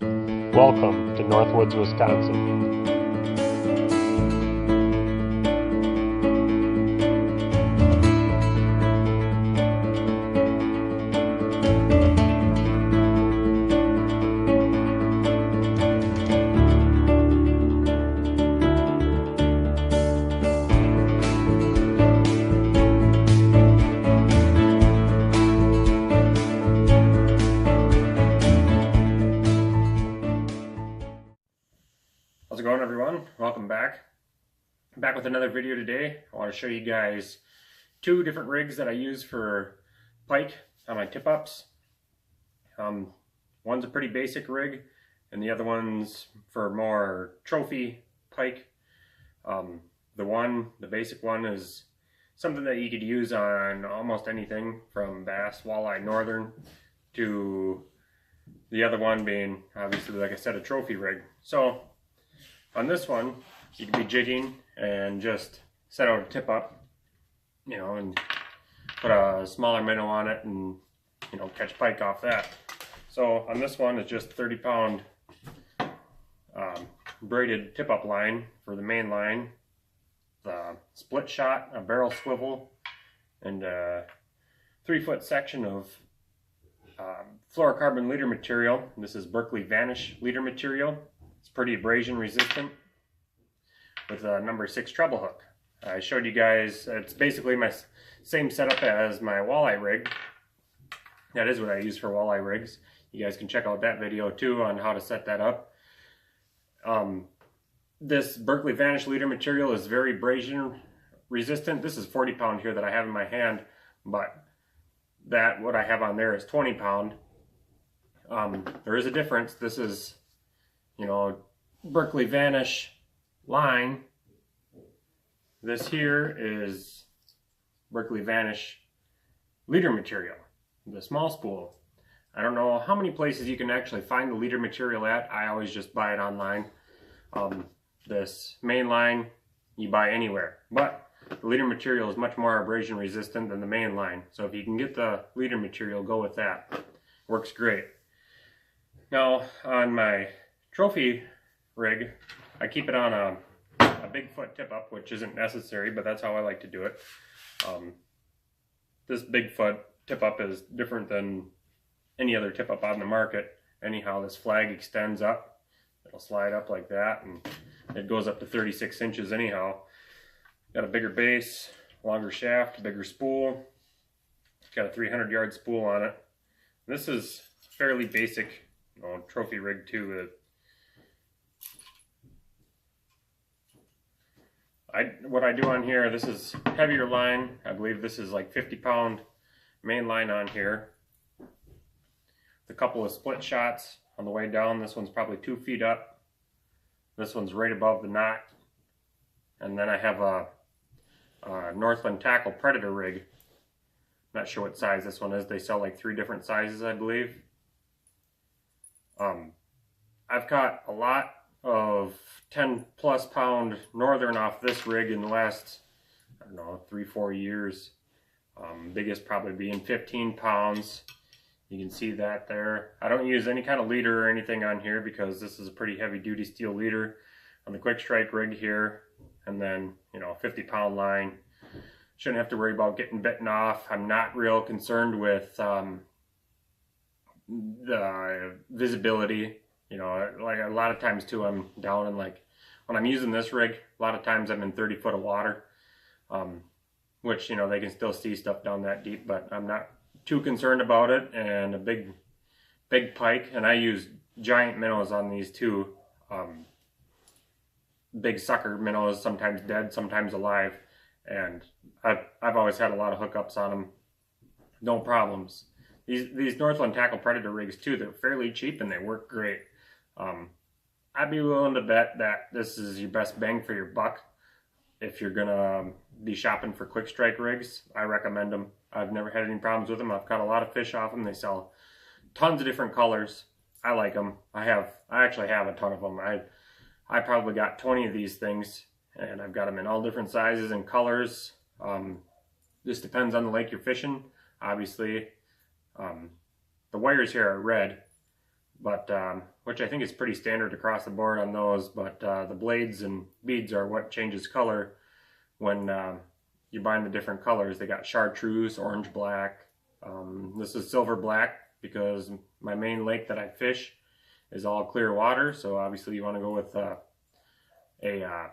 Welcome to Northwoods, Wisconsin. How's it going, everyone? Welcome back. I'm back with another video today. I want to show you guys two different rigs that I use for pike on my tip-ups. One's a pretty basic rig, and the other one's for more trophy pike. The basic one is something that you could use on almost anything from bass, walleye, northern, to the other one being, obviously, like I said, a trophy rig. So on this one, you can be jigging and just set out a tip up, and put a smaller minnow on it and, catch pike off that. So on this one, it's just 30-pound braided tip up line for the main line, the split shot, a barrel swivel, and a 3-foot section of fluorocarbon leader material. This is Berkley Vanish leader material. It's pretty abrasion resistant with a number 6 treble hook. I showed you guys, it's basically my same setup as my walleye rig. That is what I use for walleye rigs. You guys can check out that video too on how to set that up. This Berkley Vanish leader material is very abrasion resistant. This is 40-pound here that I have in my hand, but what I have on there is 20-pound. There is a difference. This is Berkley Vanish line. This here is Berkley Vanish leader material, the small spool. I don't know how many places you can actually find the leader material at. I always just buy it online. This main line you buy anywhere, but the leader material is much more abrasion resistant than the main line. So if you can get the leader material, go with that. Works great. Now on my trophy rig, I keep it on a Bigfoot tip-up, which isn't necessary, but that's how I like to do it. This Bigfoot tip-up is different than any other tip-up on the market. Anyhow, this flag extends up. It'll slide up like that, and it goes up to 36 inches anyhow. Got a bigger base, longer shaft, bigger spool. It's got a 300-yard spool on it. This is fairly basic trophy rig too. What I do on here, this is heavier line. I believe this is like 50-pound main line on here. A couple of split shots on the way down. This one's probably 2 feet up. This one's right above the knot. And then I have a Northland tackle predator rig. Not sure what size this one is. They sell like 3 different sizes, I believe. I've caught a lot of 10+ pound northern off this rig in the last, I don't know, 3-4 years. Biggest probably being 15 pounds. You can see that there. I don't use any kind of leader or anything on here because this is a pretty heavy duty steel leader on the quick strike rig here. And then, 50-pound line. Shouldn't have to worry about getting bitten off. I'm not real concerned with the visibility. Like a lot of times too, I'm down in, like, when I'm using this rig, a lot of times I'm in 30 foot of water, which, they can still see stuff down that deep, but I'm not too concerned about it. And a big pike, and I use giant minnows on these too. Big sucker minnows, sometimes dead, sometimes alive, and I've always had a lot of hookups on them. No problems. These Northland tackle predator rigs too, they're fairly cheap and they work great. I'd be willing to bet that this is your best bang for your buck if you're gonna be shopping for quick strike rigs. I recommend them. I've never had any problems with them. I've caught a lot of fish off them. They sell tons of different colors. I like them. I actually have a ton of them. I probably got 20 of these things, and I've got them in all different sizes and colors. This depends on the lake you're fishing. Obviously, the wires here are red. but which I think is pretty standard across the board on those. But the blades and beads are what changes color when you bind the different colors. They got chartreuse, orange black. This is silver black because my main lake that I fish is all clear water, so obviously you want to go with a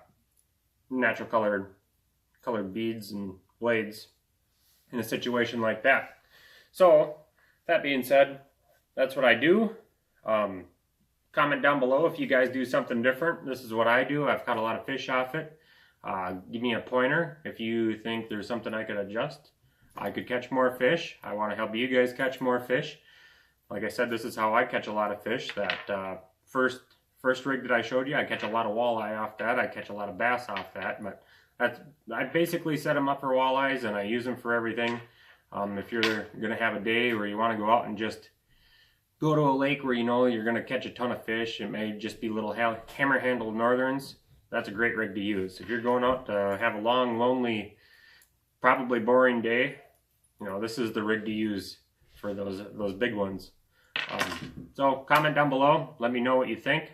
natural colored beads and blades in a situation like that. So that being said, that's what I do. Comment down below if you guys do something different. This is what I do. I've caught a lot of fish off it. Give me a pointer if you think there's something I could adjust. I could catch more fish. I want to help you guys catch more fish. Like I said, this is how I catch a lot of fish. That first rig that I showed you, I catch a lot of walleye off that. I catch a lot of bass off that. But I basically set them up for walleyes, and I use them for everything. If you're going to have a day where you want to go out and just go to a lake where you know you're going to catch a ton of fish, it may just be little hammer-handled northerns, that's a great rig to use. If you're going out to have a long, lonely, probably boring day, you know, this is the rig to use for those big ones. So comment down below, let me know what you think.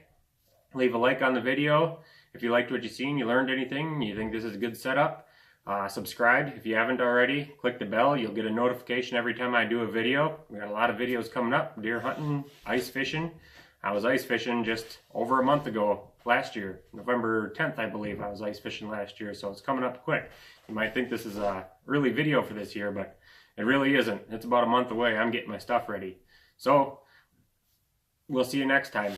Leave a like on the video if you liked what you seen, you learned anything, you think this is a good setup. Subscribe if you haven't already. Click the bell, you'll get a notification every time I do a video. We got a lot of videos coming up, deer hunting, ice fishing. I was ice fishing just over a month ago, last year. November 10th, I believe, I was ice fishing last year, so it's coming up quick. You might think this is an early video for this year, but it really isn't. It's about a month away. I'm getting my stuff ready. So, we'll see you next time.